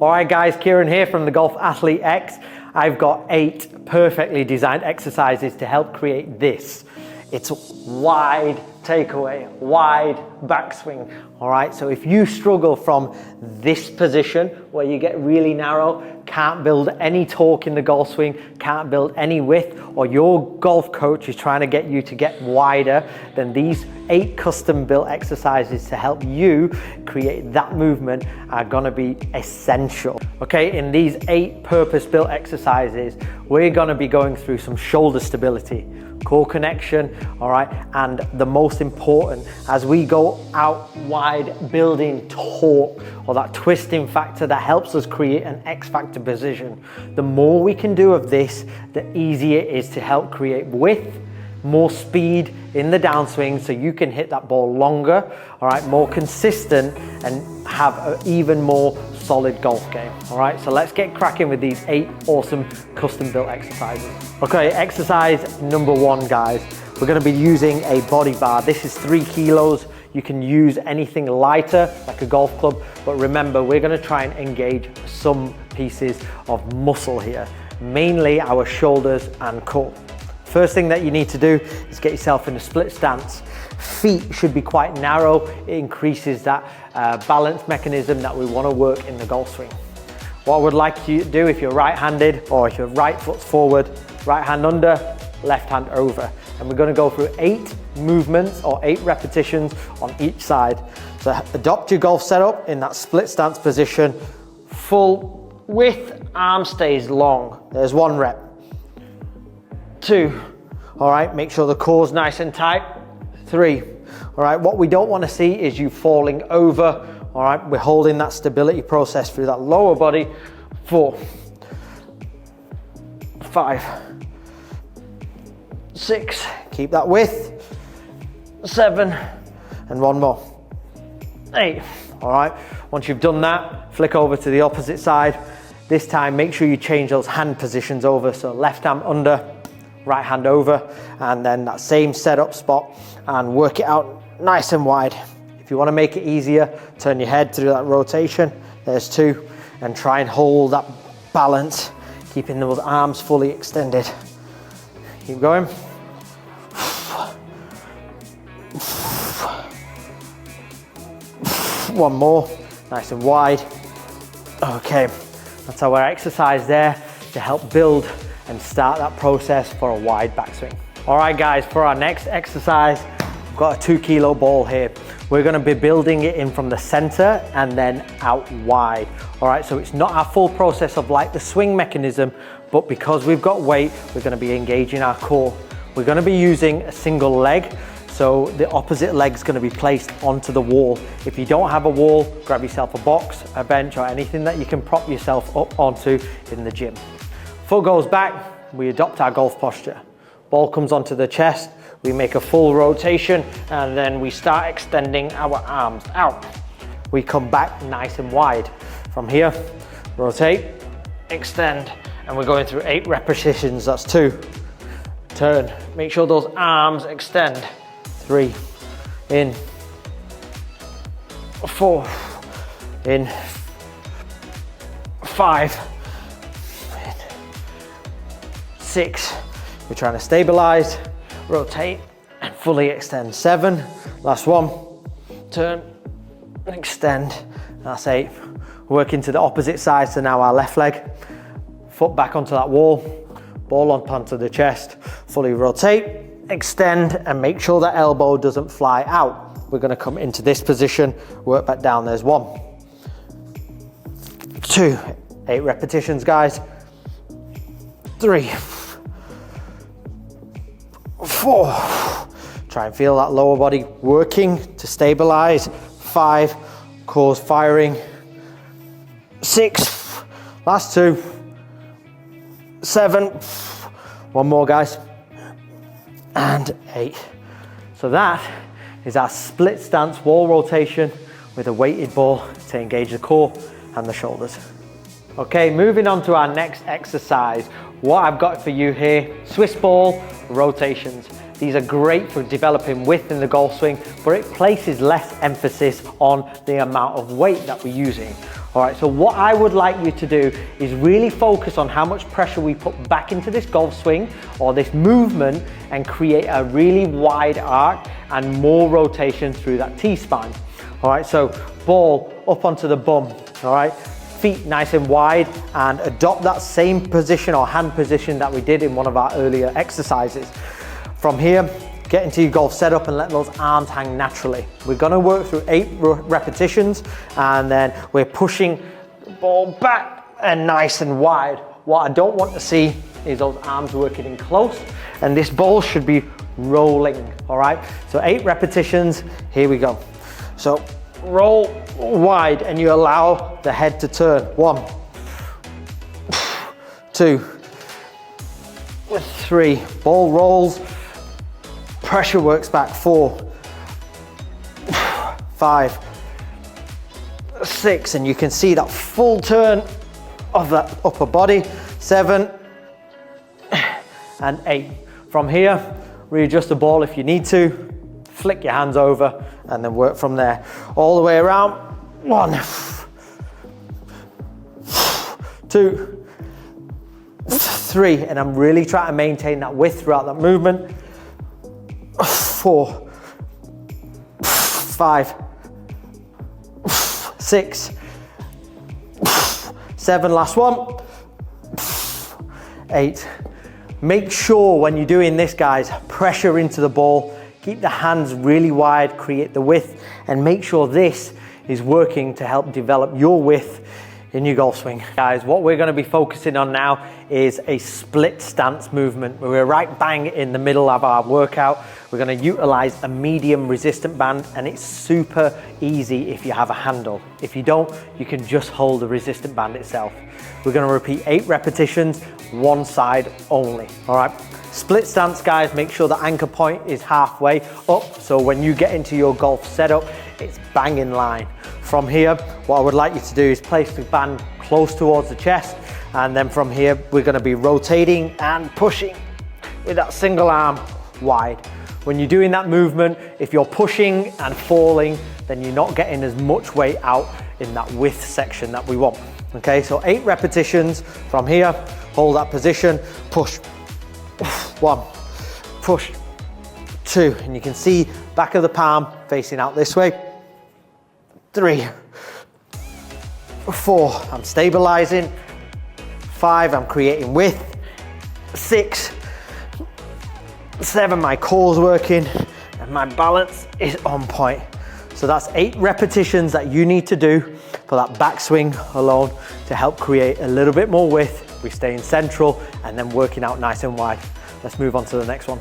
All right guys, Kieran here from the Golf Athlete X. I've got 8 perfectly designed exercises to help create this. It's wide takeaway, wide backswing. All right, so if you struggle from this position where you get really narrow, can't build any torque in the golf swing, can't build any width, or your golf coach is trying to get you to get wider, then these 8 custom built exercises to help you create that movement are gonna be essential. Okay, in these 8 purpose built exercises, we're gonna be going through some shoulder stability, core connection, all right, and the most important, as we go out wide, building torque, or that twisting factor that helps us create an X factor position. The more we can do of this, the easier it is to help create width, more speed in the downswing so you can hit that ball longer, all right, more consistent, and have an even more solid golf game. All right, so let's get cracking with these 8 awesome custom built exercises. Okay, exercise number 1, guys. We're gonna be using a body bar. This is 3 kilos. You can use anything lighter, like a golf club, but remember, we're gonna try and engage some pieces of muscle here, mainly our shoulders and core. First thing that you need to do is get yourself in a split stance. Feet should be quite narrow. It increases that balance mechanism that we want to work in the golf swing. What I would like you to do, if you're right-handed or if your right foot's forward, right hand under, left hand over. And we're going to go through 8 movements or 8 repetitions on each side. So adopt your golf setup in that split stance position. Full width, arm stays long. There's 1 rep. 2, all right, make sure the core's nice and tight. 3, all right, what we don't want to see is you falling over, all right, we're holding that stability process through that lower body. 4, 5, 6, keep that width. 7, and 1 more. 8, all right, once you've done that, flick over to the opposite side. This time, make sure you change those hand positions over, so left hand under, right hand over, and then that same setup spot, and work it out nice and wide. If you want to make it easier, turn your head through that rotation. There's 2, and try and hold that balance, keeping those arms fully extended. Keep going. 1 more, nice and wide. Okay, that's our exercise there to help build and start that process for a wide backswing. All right guys, for our next exercise, we've got a 2 kilo ball here. We're gonna be building it in from the center and then out wide. All right, so it's not our full process of like the swing mechanism, but because we've got weight, we're gonna be engaging our core. We're gonna be using a single leg, so the opposite leg's gonna be placed onto the wall. If you don't have a wall, grab yourself a box, a bench, or anything that you can prop yourself up onto in the gym. Foot goes back, we adopt our golf posture. Ball comes onto the chest, we make a full rotation, and then we start extending our arms out. We come back nice and wide. From here, rotate, extend, and we're going through 8 repetitions, that's 2. Turn, make sure those arms extend. 3, in, 4, in, 5, 6, we're trying to stabilize, rotate, and fully extend. 7, last 1, turn, extend, that's 8. Working to the opposite side, so now our left leg, foot back onto that wall, ball onto the chest, fully rotate, extend, and make sure that elbow doesn't fly out. We're gonna come into this position, work back down, there's 1, 2, 8 repetitions guys, 3, 4, try and feel that lower body working to stabilize. 5, core's firing. 6, last 2, 7, 1 more guys, and 8. So that is our split stance wall rotation with a weighted ball to engage the core and the shoulders. Okay, moving on to our next exercise. What I've got for you here, Swiss ball rotations. These are great for developing width in the golf swing, but it places less emphasis on the amount of weight that we're using. All right, so what I would like you to do is really focus on how much pressure we put back into this golf swing or this movement and create a really wide arc and more rotation through that T-spine. All right, so ball up onto the bum, all right? Feet nice and wide, and adopt that same position or hand position that we did in one of our earlier exercises. From here, get into your golf setup and let those arms hang naturally. We're gonna work through 8 repetitions, and then we're pushing the ball back and nice and wide. What I don't want to see is those arms working in close, and this ball should be rolling, all right? So 8 repetitions, here we go. So roll wide and you allow the head to turn. 1, 2, 3, ball rolls, pressure works back. 4, 5, 6, and you can see that full turn of that upper body. 7 and 8. From here, readjust the ball if you need to, flick your hands over, and then work from there. All the way around. 1, 2, 3, and I'm really trying to maintain that width throughout that movement. 4, 5, 6, 7, last one, 8. Make sure when you're doing this, guys, pressure into the ball, keep the hands really wide, create the width, and make sure this is working to help develop your width in your golf swing. Guys, what we're gonna be focusing on now is a split stance movement. We're right bang in the middle of our workout. We're gonna utilize a medium resistant band, and it's super easy if you have a handle. If you don't, you can just hold the resistant band itself. We're gonna repeat 8 repetitions, one side only, all right? Split stance, guys, make sure the anchor point is halfway up, so when you get into your golf setup, it's bang in line. From here, what I would like you to do is place the band close towards the chest, and then from here, we're gonna be rotating and pushing with that single arm wide. When you're doing that movement, if you're pushing and falling, then you're not getting as much weight out in that width section that we want. Okay, so 8 repetitions. From here, hold that position, push. 1, push, 2, and you can see back of the palm facing out this way. 3, 4, I'm stabilizing. 5, I'm creating width. 6, 7, my core's working, and my balance is on point. So that's 8 repetitions that you need to do for that backswing alone to help create a little bit more width. We're staying central and then working out nice and wide. Let's move on to the next one.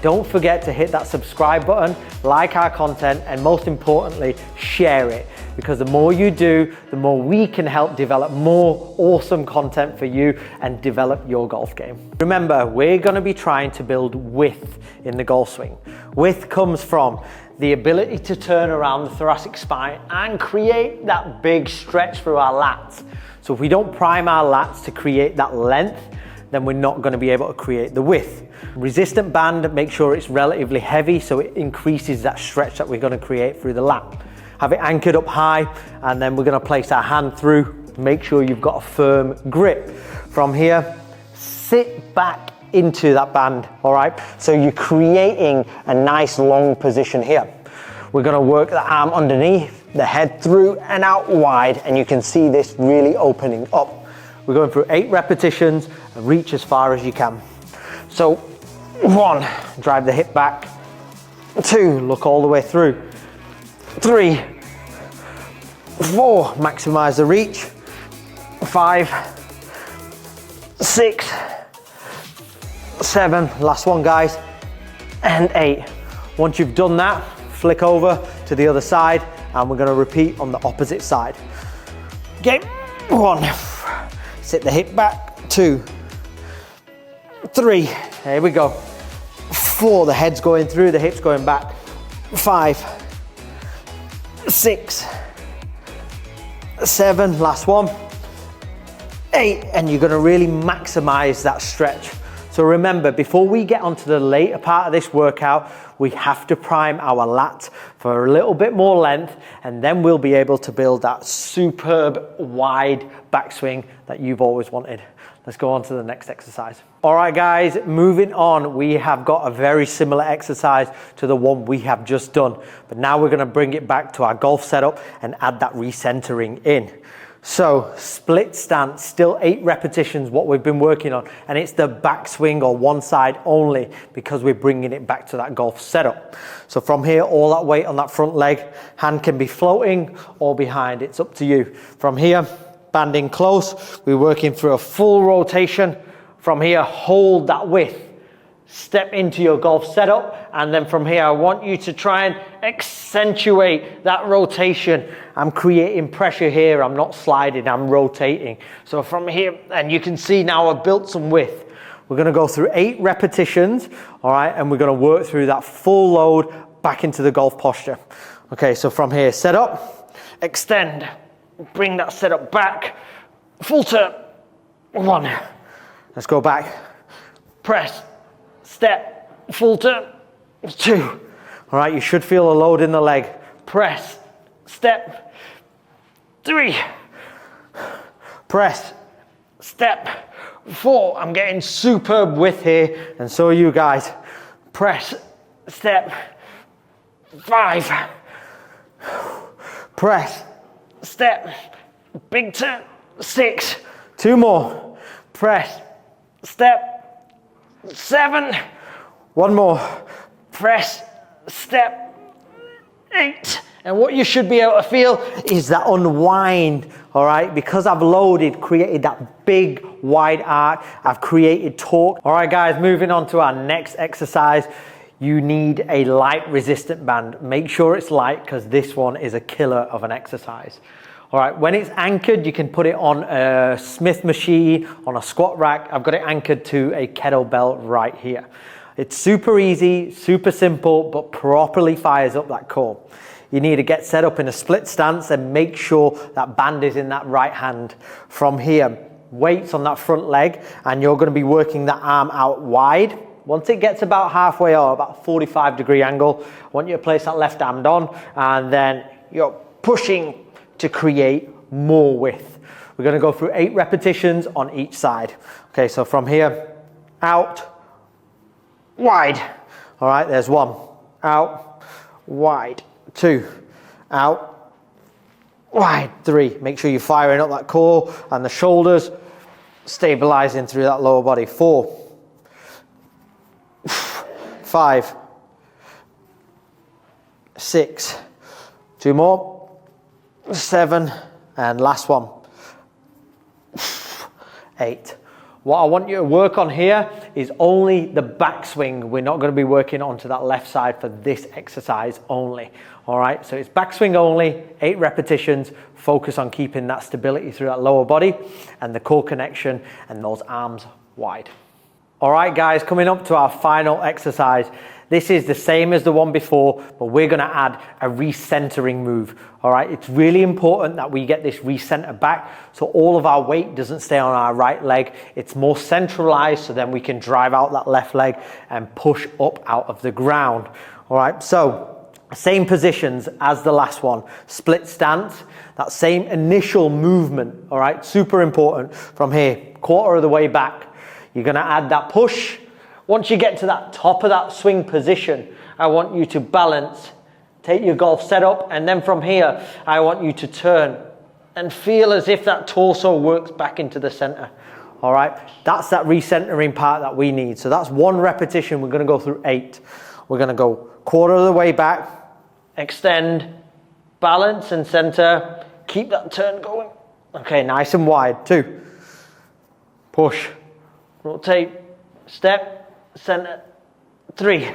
Don't forget to hit that subscribe button, like our content, and most importantly, share it, because the more you do, the more we can help develop more awesome content for you and develop your golf game. Remember, we're gonna be trying to build width in the golf swing. Width comes from the ability to turn around the thoracic spine and create that big stretch through our lats. So if we don't prime our lats to create that length, then we're not going to be able to create the width. Resistant band, make sure it's relatively heavy so it increases that stretch that we're going to create through the lat. Have it anchored up high, and then we're going to place our hand through. Make sure you've got a firm grip. From here, sit back into that band, all right? So you're creating a nice long position here. We're going to work the arm underneath, the head through and out wide, and you can see this really opening up. We're going through 8 repetitions and reach as far as you can. So 1, drive the hip back. 2, look all the way through. 3, 4, maximize the reach. 5, 6, 7, last one, guys, and 8. Once you've done that, flick over to the other side, and we're going to repeat on the opposite side. Okay, 1, sit the hip back. 2, 3, here we go. 4, the head's going through, the hips going back. 5, 6, 7, last one. 8, and you're going to really maximize that stretch So remember, before we get onto the later part of this workout, we have to prime our lats for a little bit more length, and then we'll be able to build that superb wide backswing that you've always wanted. Let's go on to the next exercise. All right, guys, moving on, we have got a very similar exercise to the one we have just done, but now we're gonna bring it back to our golf setup and add that recentering in. So split stance, still 8 repetitions, what we've been working on, and it's the backswing or one side only because we're bringing it back to that golf setup. So from here, all that weight on that front leg, hand can be floating or behind, it's up to you. From here, banding close, we're working through a full rotation. From here, hold that width, step into your golf setup, and then from here, I want you to try and accentuate that rotation. I'm creating pressure here, I'm not sliding, I'm rotating. So from here, and you can see now I've built some width. We're gonna go through 8 repetitions, all right, and we're gonna work through that full load back into the golf posture. Okay, so from here, set up, extend, bring that setup back, full turn, 1. Let's go back, press, step, full turn, 2. All right, you should feel a load in the leg. Press, step, 3. Press, step, 4. I'm getting superb width here, and so are you guys. Press, step, 5. Press, step, big turn, 6. 2 more. Press, step, 7. 1 more. Press, step, 8. And what you should be able to feel is that unwind, all right? Because I've loaded, created that big wide arc, I've created torque. All right, guys, moving on to our next exercise. You need a light resistant band. Make sure it's light because this one is a killer of an exercise. All right, when it's anchored, you can put it on a Smith machine, on a squat rack. I've got it anchored to a kettlebell right here. It's super easy, super simple, but properly fires up that core. You need to get set up in a split stance and make sure that band is in that right hand. From here, weights on that front leg, and you're gonna be working that arm out wide. Once it gets about halfway or about 45-degree angle, I want you to place that left arm on, and then you're pushing to create more width. We're gonna go through 8 repetitions on each side. Okay, so from here, out, wide. All right, there's 1, out, wide, 2, out, wide, 3. Make sure you're firing up that core and the shoulders, stabilizing through that lower body. 4, 5, 6, 2 more, 7, and last one, 8. What I want you to work on here is only the backswing. We're not going to be working onto that left side for this exercise only. All right, so it's backswing only, 8 repetitions. Focus on keeping that stability through that lower body and the core connection and those arms wide. All right, guys, coming up to our final exercise. This is the same as the one before, but we're gonna add a recentering move. All right, it's really important that we get this recenter back so all of our weight doesn't stay on our right leg. It's more centralized so then we can drive out that left leg and push up out of the ground. All right, so same positions as the last one. Split stance, that same initial movement, all right, super important. From here, quarter of the way back, you're gonna add that push. Once you get to that top of that swing position, I want you to balance, take your golf setup, and then from here, I want you to turn and feel as if that torso works back into the center. All right, that's that recentering part that we need. So that's 1 repetition. We're gonna go through 8. We're gonna go quarter of the way back, extend, balance and center, keep that turn going. Okay, nice and wide. 2, push, rotate, step, center, 3,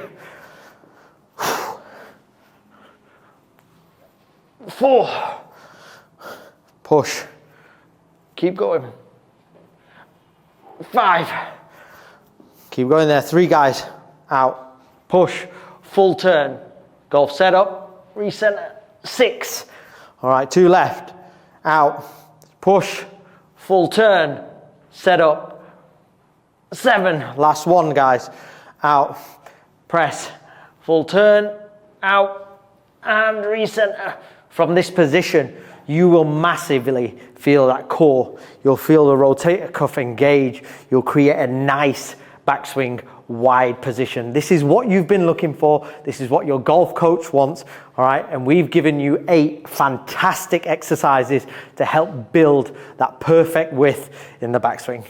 4, push, keep going, 5, keep going there, 3 guys, out, push, full turn, golf setup, recenter, 6, all right, 2 left, out, push, full turn, set up, 7. Last one, guys. Out, press, full turn, out, and recenter. From this position, you will massively feel that core. You'll feel the rotator cuff engage. You'll create a nice backswing wide position. This is what you've been looking for. This is what your golf coach wants, all right? And we've given you 8 fantastic exercises to help build that perfect width in the backswing.